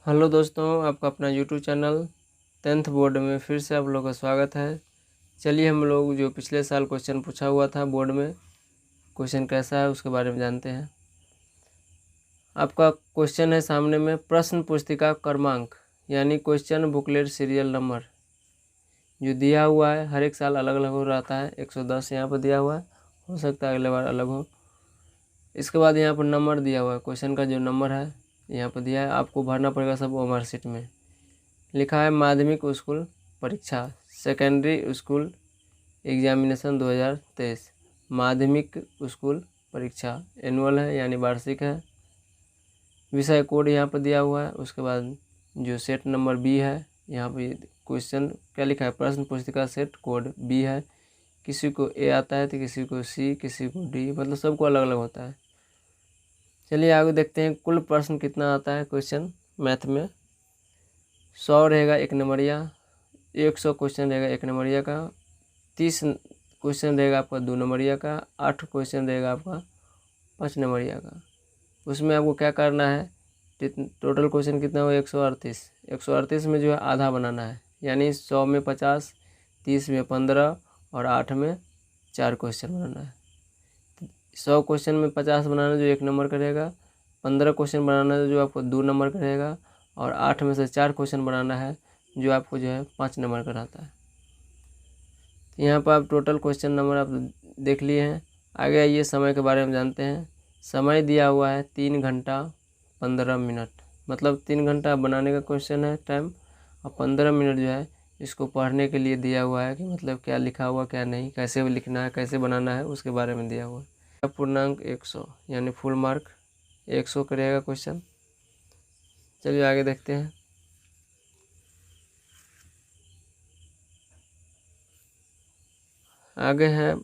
Hello दोस्तों, आपका अपना यूट्यूब चैनल 10th बोर्ड में फिर से आप लोगों का स्वागत है। चलिए हम लोग जो पिछले साल क्वेश्चन पूछा हुआ था बोर्ड में, क्वेश्चन कैसा है उसके बारे में जानते हैं। आपका क्वेश्चन है सामने में, प्रश्न पुस्तिका क्रमांक यानी क्वेश्चन बुकलेट सीरियल नंबर जो दिया हुआ है हर एक साल अलग अलग हो रहता है। 110 यहाँ पर दिया हुआ है, हो सकता है अगले बार अलग हो। इसके बाद यहाँ पर नंबर दिया हुआ है, क्वेश्चन का जो नंबर है यहाँ पर दिया है, आपको भरना पड़ेगा सब ओमर शीट में। लिखा है माध्यमिक स्कूल परीक्षा सेकेंडरी स्कूल एग्जामिनेशन 2023। माध्यमिक स्कूल परीक्षा एनुअल है यानी वार्षिक है। विषय कोड यहाँ पर दिया हुआ है। उसके बाद जो सेट नंबर बी है, यहाँ पे क्वेश्चन क्या लिखा है, प्रश्न पुस्तिका सेट कोड बी है। किसी को ए आता है तो किसी को सी, किसी को डी, मतलब सबको अलग अलग होता है। चलिए आगे देखते हैं कुल प्रश्न कितना आता है। क्वेश्चन मैथ में 100 रहेगा एक नंबरिया, 100 क्वेश्चन रहेगा एक नंबरिया का, 30 क्वेश्चन रहेगा आपका 2 नंबरिया का, 8 क्वेश्चन रहेगा आपका 5 नंबरिया का। उसमें आपको क्या करना है, टोटल क्वेश्चन कितना हुआ 138। 138 में जो है आधा बनाना है, यानी 100 में 50, 30 में 15 और 8 में 4 क्वेश्चन बनाना है। 100 क्वेश्चन में 50 बनाना जो 1 नंबर का रहेगा, 15 क्वेश्चन बनाना जो आपको 2 नंबर का रहेगा, और 8 में से 4 क्वेश्चन बनाना है जो आपको जो है 5 नंबर का रहता है। यहाँ पर आप टोटल क्वेश्चन नंबर आप देख लिए हैं। आगे आइए समय के बारे में जानते हैं। समय दिया हुआ है 3 घंटा 15 मिनट, मतलब 3 घंटा बनाने का क्वेश्चन है टाइम, और 15 मिनट जो है इसको पढ़ने के लिए दिया हुआ है कि मतलब क्या लिखा हुआ क्या नहीं, कैसे लिखना है, कैसे बनाना है, उसके बारे में दिया हुआ है। पूर्णांक 100 यानी फुल मार्क 100 का रहेगा क्वेश्चन। चलिए आगे देखते हैं। आगे है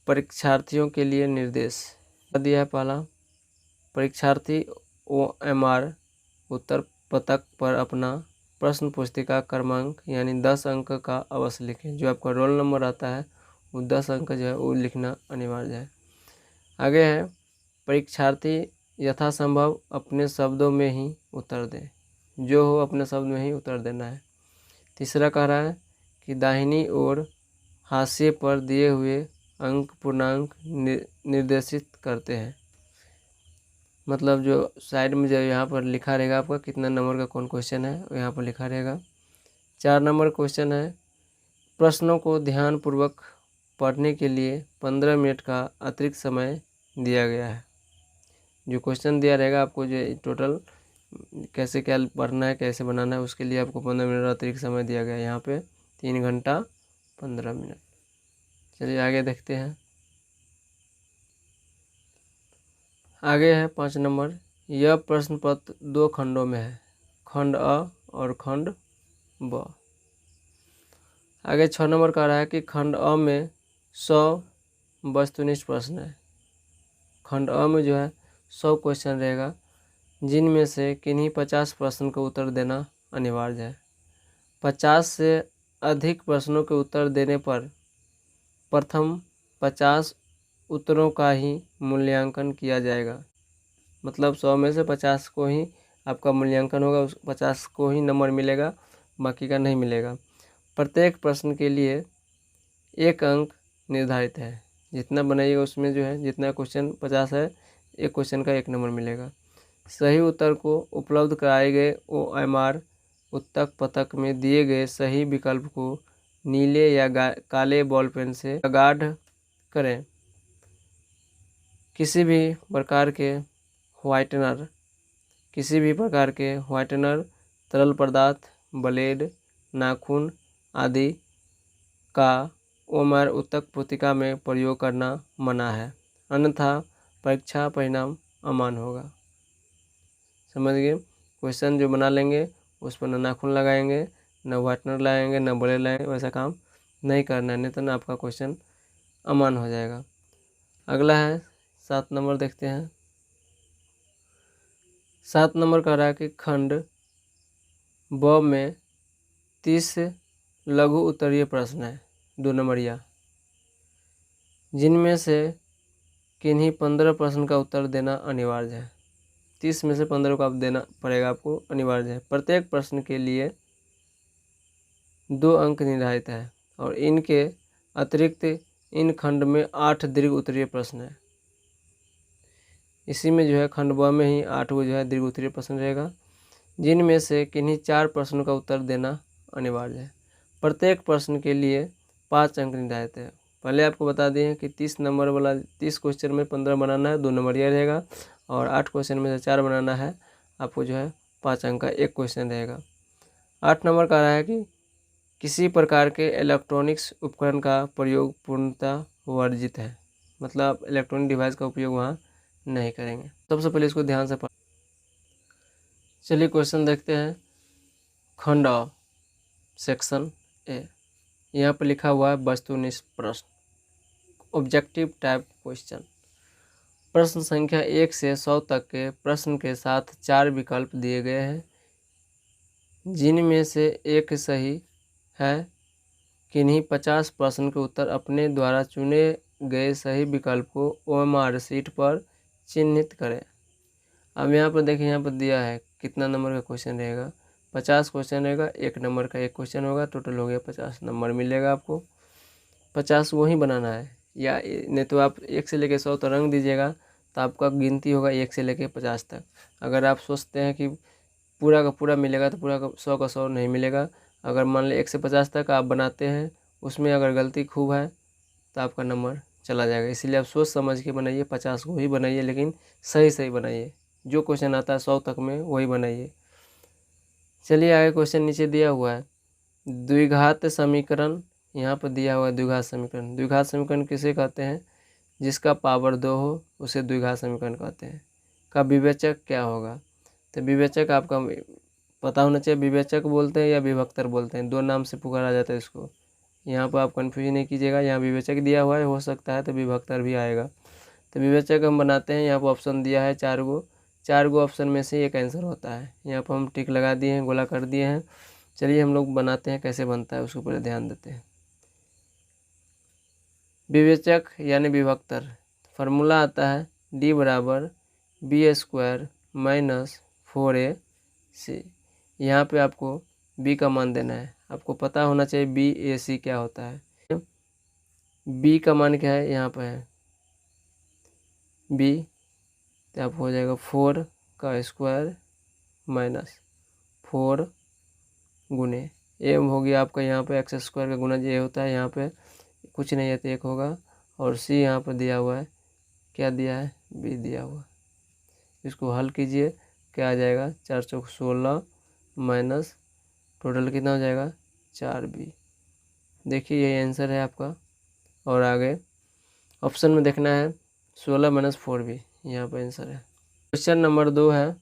परीक्षार्थियों के लिए निर्देश दिया है। पहला, परीक्षार्थी OMR उत्तर पत्रक पर अपना प्रश्न पुस्तिका क्रमांक यानी 10 अंक का अवश्य लिखें। जो आपका रोल नंबर आता है वो 10 अंक जो है वो लिखना अनिवार्य है। आगे है परीक्षार्थी यथासंभव अपने शब्दों में ही उत्तर दें, जो हो अपने शब्द में ही उत्तर देना है। तीसरा कह रहा है कि दाहिनी ओर हाशिए पर दिए हुए अंक पूर्णांक निर्देशित करते हैं, मतलब जो साइड में जो यहाँ पर लिखा रहेगा आपका कितना नंबर का कौन क्वेश्चन है यहाँ पर लिखा रहेगा। 4 नंबर क्वेश्चन है, प्रश्नों को ध्यानपूर्वक पढ़ने के लिए 15 मिनट का अतिरिक्त समय दिया गया है। जो क्वेश्चन दिया रहेगा आपको जो टोटल कैसे क्या पढ़ना है कैसे बनाना है उसके लिए आपको 15 मिनट अतिरिक्त समय दिया गया है, यहाँ पे 3 घंटा 15 मिनट। चलिए आगे देखते हैं। आगे है 5 नंबर, यह प्रश्न पत्र 2 खंडों में है, खंड अ और खंड ब। आगे 6 नंबर कह रहा है कि खंड अ में 100 वस्तुनिष्ठ प्रश्न है। खंड अ में जो है 100 क्वेश्चन रहेगा, जिनमें से किन्हीं 50 प्रश्न का उत्तर देना अनिवार्य है। 50 से अधिक प्रश्नों के उत्तर देने पर प्रथम 50 उत्तरों का ही मूल्यांकन किया जाएगा, मतलब 100 में से 50 को ही आपका मूल्यांकन होगा, उस 50 को ही नंबर मिलेगा, बाकी का नहीं मिलेगा। प्रत्येक प्रश्न के लिए 1 अंक निर्धारित है, जितना बनाइएगा उसमें जो है जितना क्वेश्चन 50 है, एक क्वेश्चन का 1 नंबर मिलेगा। सही उत्तर को उपलब्ध कराए गए OMR उत्तर पत्रक में दिए गए सही विकल्प को नीले या काले बॉल पेन से गाढ़ करें। किसी भी प्रकार के व्हाइटनर, तरल पदार्थ, ब्लेड, नाखून आदि का OMR उत्तर पुस्तिका में प्रयोग करना मना है, अन्यथा परीक्षा परिणाम अमान्य होगा। समझ गए? क्वेश्चन जो बना लेंगे उस पर न नाखून लगाएंगे, न व्हाइटनर लगाएंगे, न ब्लेड लगाएंगे, वैसा काम नहीं करना है, नहीं तो ना आपका क्वेश्चन अमान्य हो जाएगा। अगला है 7 नंबर, देखते हैं। 7 नंबर कह रहा है कि खंड ब में 30 लघु उत्तरीय प्रश्न है 2 नंबरिया, जिनमें से किन्हीं 15 प्रश्न का उत्तर देना अनिवार्य है। 30 में से 15 को आप देना पड़ेगा, आपको अनिवार्य है। प्रत्येक प्रश्न के लिए 2 अंक निर्धारित है और इनके अतिरिक्त इन खंड में 8 दीर्घ उत्तरीय प्रश्न है। इसी में जो है खंड ब में ही 8 जो है दीर्घ उत्तरीय प्रश्न रहेगा, जिनमें से किन्हीं 4 प्रश्नों का उत्तर देना अनिवार्य है। प्रत्येक प्रश्न के लिए 5 अंक निर्धारित है। पहले आपको बता दें कि 30 नंबर वाला 30 क्वेश्चन में 15 बनाना है, 2 नंबर यह रहेगा, और 8 क्वेश्चन में से 4 बनाना है, आपको जो है 5 अंक का एक क्वेश्चन रहेगा। 8 नंबर का रहा है कि किसी प्रकार के इलेक्ट्रॉनिक्स उपकरण का प्रयोग पूर्णतः वर्जित है, मतलब इलेक्ट्रॉनिक डिवाइस का उपयोग वहाँ नहीं करेंगे। सबसे पहले इसको ध्यान से चलिए क्वेश्चन देखते हैं। खंड अ, सेक्शन ए, यहाँ पर लिखा हुआ है वस्तुनिष्ठ प्रश्न, ऑब्जेक्टिव टाइप क्वेश्चन। प्रश्न संख्या 1 से 100 तक के प्रश्न के साथ 4 विकल्प दिए गए हैं, जिनमें से एक सही है। किन्हीं 50 प्रश्न के उत्तर अपने द्वारा चुने गए सही विकल्प को OMR शीट पर चिन्हित करें। अब यहाँ पर देखिए, यहाँ पर दिया है कितना नंबर का क्वेश्चन रहेगा, 50 क्वेश्चन रहेगा, 1 नंबर का एक क्वेश्चन होगा, टोटल हो गया 50 नंबर मिलेगा आपको। 50 वही बनाना है, या नहीं तो आप 1 से लेकर 100 तो रंग दीजिएगा, तो आपका गिनती होगा 1 से लेकर 50 तक। अगर आप सोचते हैं कि पूरा का पूरा मिलेगा तो पूरा का 100 का 100 नहीं मिलेगा। अगर मान ली 1 से 50 तक आप बनाते हैं, उसमें अगर गलती खूब है तो आपका नंबर चला जाएगा। इसलिए आप सोच समझ के बनाइए, 50 को ही बनाइए, लेकिन सही सही बनाइए। जो क्वेश्चन आता है 100 तक में वही बनाइए। चलिए आगे क्वेश्चन नीचे दिया हुआ है, द्विघात समीकरण। यहाँ पर दिया हुआ है द्विघात समीकरण। द्विघात समीकरण किसे कहते हैं? जिसका पावर 2 हो उसे द्विघात समीकरण कहते हैं। का विवेचक क्या होगा? तो विवेचक आपका पता होना चाहिए, विवेचक बोलते हैं या विभक्तर बोलते हैं, 2 नाम से पुकारा जाता है इसको। यहाँ पर आप कन्फ्यूज नहीं कीजिएगा, यहाँ विवेचक दिया हुआ है, हो सकता है तो विभक्तर भी आएगा। तो विवेचक हम बनाते हैं, यहाँ पर ऑप्शन दिया है 4 गो ऑप्शन में से एक आंसर होता है। यहाँ पर हम टिक लगा दिए हैं, गोला कर दिए हैं। चलिए हम लोग बनाते हैं, कैसे बनता है उसके ऊपर ध्यान देते हैं। विवेचक यानी विभक्तर, फार्मूला आता है D बराबर B² माइनस 4AC। यहाँ पे आपको B का मान देना है। आपको पता होना चाहिए BAC क्या होता है। B का मान क्या है, यहाँ पर है B, तो आप हो जाएगा 4 का स्क्वायर माइनस 4 गुने A हो गया आपका, यहाँ पे x² का गुना ये होता है, यहाँ पे कुछ नहीं है तो 1 होगा। और C यहाँ पर दिया हुआ है, क्या दिया है, B दिया हुआ। इसको हल कीजिए, क्या आ जाएगा, 4 चौक 16 माइनस टोटल कितना हो जाएगा 4B। देखिए यही आंसर है आपका। और आगे ऑप्शन में देखना है 16 माइनस 4B, यहाँ पर आंसर है। क्वेश्चन नंबर 2 है,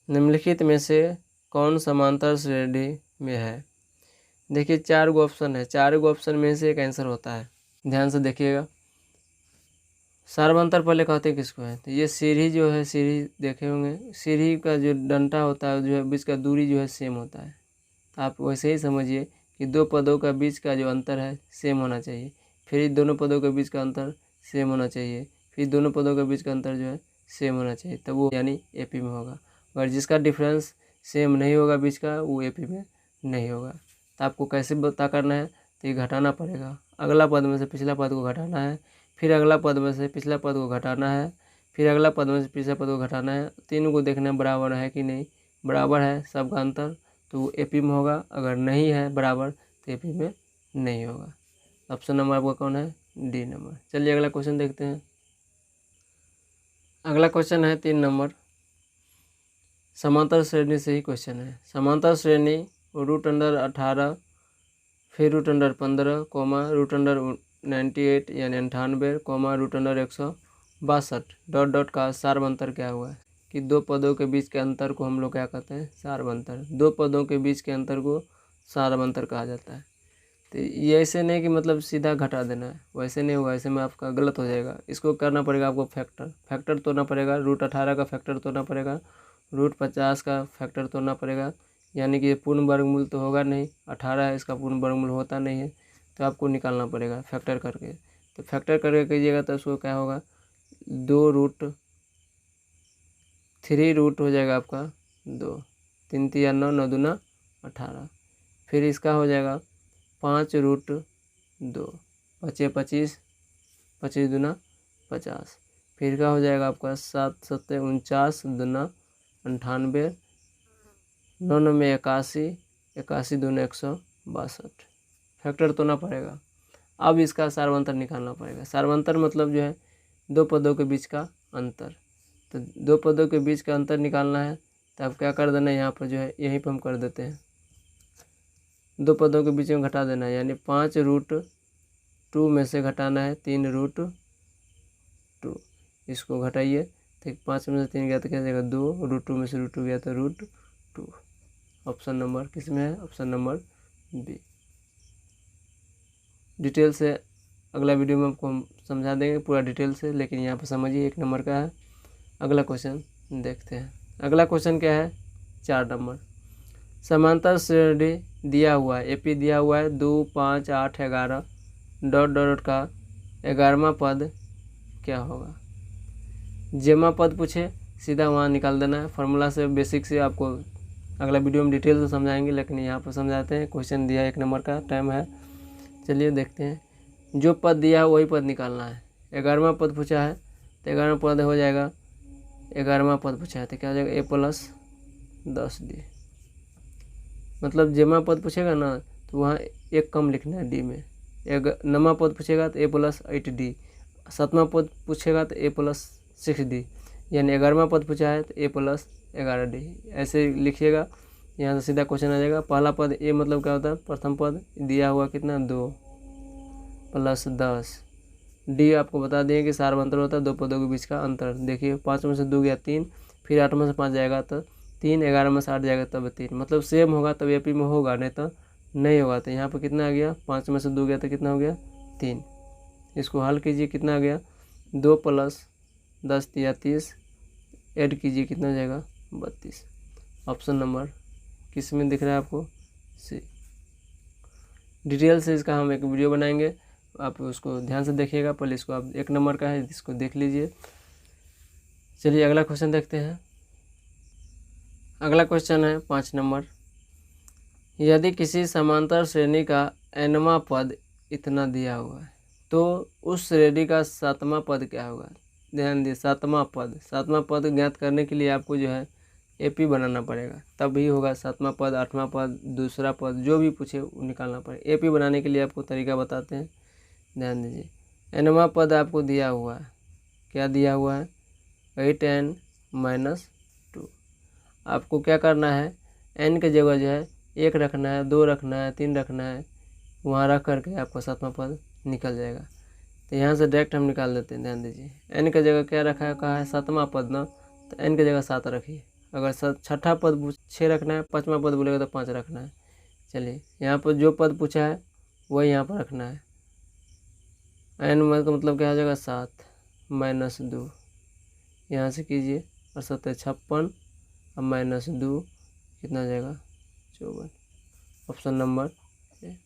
निम्नलिखित में से कौन समांतर श्रेणी में है? देखिए 4 गो ऑप्शन है, 4 गो ऑप्शन में से एक आंसर होता है। ध्यान से देखिएगा। सार्वंतर पहले कहते हैं किसको है, तो ये सीढ़ी जो है, सीढ़ी देखे होंगे, सीढ़ी का जो डंटा होता है जो है बीच का दूरी जो है सेम होता है। तो आप वैसे ही समझिए कि 2 पदों का बीच का जो अंतर है सेम होना चाहिए, फिर दोनों पदों के बीच का अंतर सेम होना चाहिए, फिर दोनों पदों के बीच का अंतर जो है सेम होना चाहिए, तब वो यानी AP में होगा। और जिसका डिफरेंस सेम नहीं होगा बीच का, वो AP में नहीं होगा। तो आपको कैसे पता करना है, तो ये घटाना पड़ेगा। अगला पद में से पिछला पद को घटाना है, फिर अगला पद में से पिछला पद को घटाना है, फिर अगला पद में से पिछला पद को घटाना है। तीनों को देखना है बराबर है कि नहीं। बराबर है सबका अंतर तो AP में होगा, अगर नहीं है बराबर तो AP में नहीं होगा। ऑप्शन नंबर आपका कौन है, D नंबर। चलिए अगला क्वेश्चन देखते हैं। अगला क्वेश्चन है 3 नंबर, समांतर श्रेणी से ही क्वेश्चन है। समांतर श्रेणी √18 फिर √15 कोमा √98 यानी 98 कोमा √162 डॉट का सार्वंतर क्या हुआ है? कि 2 पदों के बीच के अंतर को हम लोग क्या कहते हैं, सार्वंतर। 2 पदों के बीच के अंतर को सार्वंतर कहा जाता है। तो ये ऐसे नहीं कि मतलब सीधा घटा देना है, वैसे नहीं होगा, ऐसे में आपका गलत हो जाएगा। इसको करना पड़ेगा आपको फैक्टर तोड़ना पड़ेगा। √18 का फैक्टर तोड़ना पड़ेगा, √50 का फैक्टर तोड़ना पड़ेगा, यानी कि पूर्ण वर्गमूल तो होगा नहीं, 18 है इसका पूर्ण वर्गमूल होता नहीं है, तो आपको निकालना पड़ेगा फैक्टर करके। तो फैक्टर करके कीजिएगा तो उसको क्या होगा, 2 रूट 3 रूट हो जाएगा आपका 2, 3 तिया 9, 9 दूना 18। फिर इसका हो जाएगा 5 रूट 2, बचे 25, 25 दूना 50। फिर का हो जाएगा आपका 7 7 49 दूना 98, 9 9 में 81, 81 दूना 162। फैक्टर तो ना पड़ेगा। अब इसका सार्वंतर निकालना पड़ेगा। सार्वंतर मतलब जो है दो पदों के बीच का अंतर। तो दो पदों के बीच का अंतर निकालना है तो आप क्या कर देना है, यहाँ पर जो है यहीं पर हम कर देते हैं, दो पदों के बीच में घटा देना है, यानी 5 रूट 2 में से घटाना है 3 रूट 2। इसको घटाइए तो 5 में से 3 गया तो क्या जाएगा 2, रूट 2 में से रूट 2 गया तो रूट 2। ऑप्शन नंबर किस में है? Option number B. डिटेल से अगला वीडियो में आपको हम समझा देंगे पूरा डिटेल से, लेकिन यहाँ पर समझिए 1 नंबर का है। अगला क्वेश्चन देखते हैं। अगला क्वेश्चन क्या है? 4 नंबर। समांतर श्रेणी दिया हुआ है, एपी दिया हुआ है 2 5 8 11 डॉट डॉट का 11वां पद क्या होगा? जेमा पद पूछे सीधा वहाँ निकाल देना है। फार्मूला से बेसिक से आपको अगला वीडियो में डिटेल से समझाएंगे, लेकिन यहाँ पर समझाते हैं। क्वेश्चन दिया 1 नंबर का, टाइम है, चलिए देखते हैं। जो पद दिया है वही पद निकालना है। 11वां पद पूछा है तो 11वां पद हो जाएगा, 11वां पद पूछा है तो क्या हो जाएगा a+10d। मतलब जेमा पद पूछेगा ना तो वहाँ एक कम लिखना है डी में। 9वां पद पूछेगा तो a+8d, 7वां पद पूछेगा तो a+6d, यानी 11वां पद पूछा है तो a+11d। ऐसे लिखिएगा, यहाँ से सीधा क्वेश्चन आ जाएगा। पहला पद ए मतलब क्या होता है? प्रथम पद दिया हुआ कितना 2 + 10। डी आपको बता दें कि सार्वंतर होता है दो पदों के बीच का अंतर। देखिए 5 में से 2 गया 3, फिर 8 में से 5 जाएगा तो 3, 11 में से 8 जाएगा तब 3। मतलब सेम होगा तब एपी में होगा, नहीं तो नहीं होगा। तो यहाँ पर कितना आ गया? 5 में से 2 गया तो कितना हो गया? 3। इसको हल कीजिए, कितना आ गया? 2 + 10 × 30, ऐड कीजिए कितना हो जाएगा? 32। ऑप्शन नंबर किस में दिख रहा है आपको? सी। डिटेल से इसका हम एक वीडियो बनाएंगे, आप उसको ध्यान से देखिएगा। पहले इसको आप 1 नंबर का है, इसको देख लीजिए। चलिए अगला क्वेश्चन देखते हैं। अगला क्वेश्चन है 5 नंबर। यदि किसी समांतर श्रेणी का nवां पद इतना दिया हुआ है तो उस श्रेणी का 7वां पद क्या होगा? ध्यान दिए, 7वां पद। 7वां पद ज्ञात करने के लिए आपको जो है एपी बनाना पड़ेगा, तभी होगा 7वां पद, 8वां पद, दूसरा पद, जो भी पूछे वो निकालना पड़ेगा। एपी बनाने के लिए आपको तरीका बताते हैं, ध्यान दीजिए। nवां पद आपको दिया हुआ है, क्या दिया हुआ है? 8n - 2। आपको क्या करना है? n के जगह जो है 1 रखना है, 2 रखना है, 3 रखना है, वहाँ रख करके आपका 7वां पद निकल जाएगा। तो यहाँ से डायरेक्ट हम निकाल देते हैं। ध्यान दीजिए, n के जगह क्या रखा है? कहा है 7वां पद ना, तो n के जगह 7 रखिए। अगर 6ठा पद 6 रखना है, 5वां पद बोलेगा तो 5 रखना है। चलिए यहाँ पर जो पद पूछा है वही यहाँ पर रखना है। n मतलब क्या हो जाएगा? 7 - 2, यहाँ से कीजिए, और 7 × 56 और -2 कितना हो जाएगा? 54। Option number A.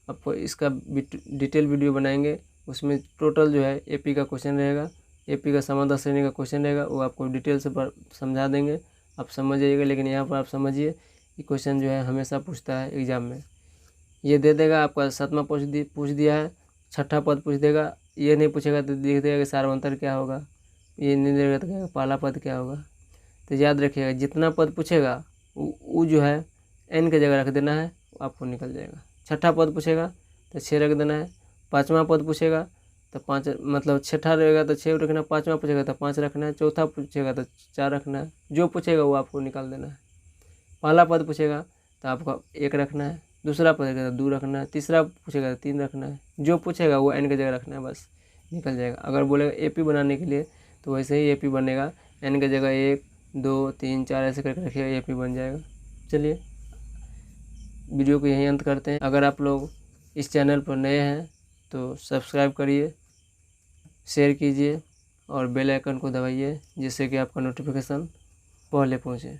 आपको इसका डिटेल वीडियो बनाएंगे, उसमें टोटल जो है एपी का क्वेश्चन रहेगा, एपी का समांतर श्रेणी का क्वेश्चन रहेगा, वो आपको डिटेल से समझा देंगे, आप समझ जाइएगा। लेकिन यहाँ पर आप समझिए कि क्वेश्चन जो है हमेशा पूछता है एग्जाम में। ये दे देगा आपका 7वां पूछ दिया है, 6ठा पद पूछ देगा, ये नहीं पूछेगा तो देख देगा कि सार्वंतर क्या होगा, ये नहीं देगा तो कहेगा पहला पद क्या होगा। तो याद रखिएगा, जितना पद पूछेगा वो जो है n के जगह रख देना है, आपको निकल जाएगा। 6ठा पद पूछेगा तो 6 रख देना है, 5वां पद पूछेगा तो 5, मतलब 6ठा रहेगा तो 6 रखना, 5वां पूछेगा तो 5 रखना है, चौथा पूछेगा तो 4 रखना है, जो पूछेगा वो आपको निकाल देना है। पहला पद पूछेगा तो आपको 1 रखना है, दूसरा पूछेगा तो 2 रखना है, तीसरा पूछेगा तो 3 रखना है, जो पूछेगा वो n की जगह रखना है, बस निकल जाएगा। अगर बोलेगा एपी बनाने के लिए तो वैसे ही एपी बनेगा, n की जगह 1 2 3 4 ऐसे करके रखिएगा, एपी बन जाएगा। चलिए वीडियो को यहीं अंत करते हैं। अगर आप लोग इस चैनल पर नए हैं तो सब्सक्राइब करिए, शेयर कीजिए और बेल आइकन को दबाइए, जिससे कि आपका नोटिफिकेशन पहले पहुँचे।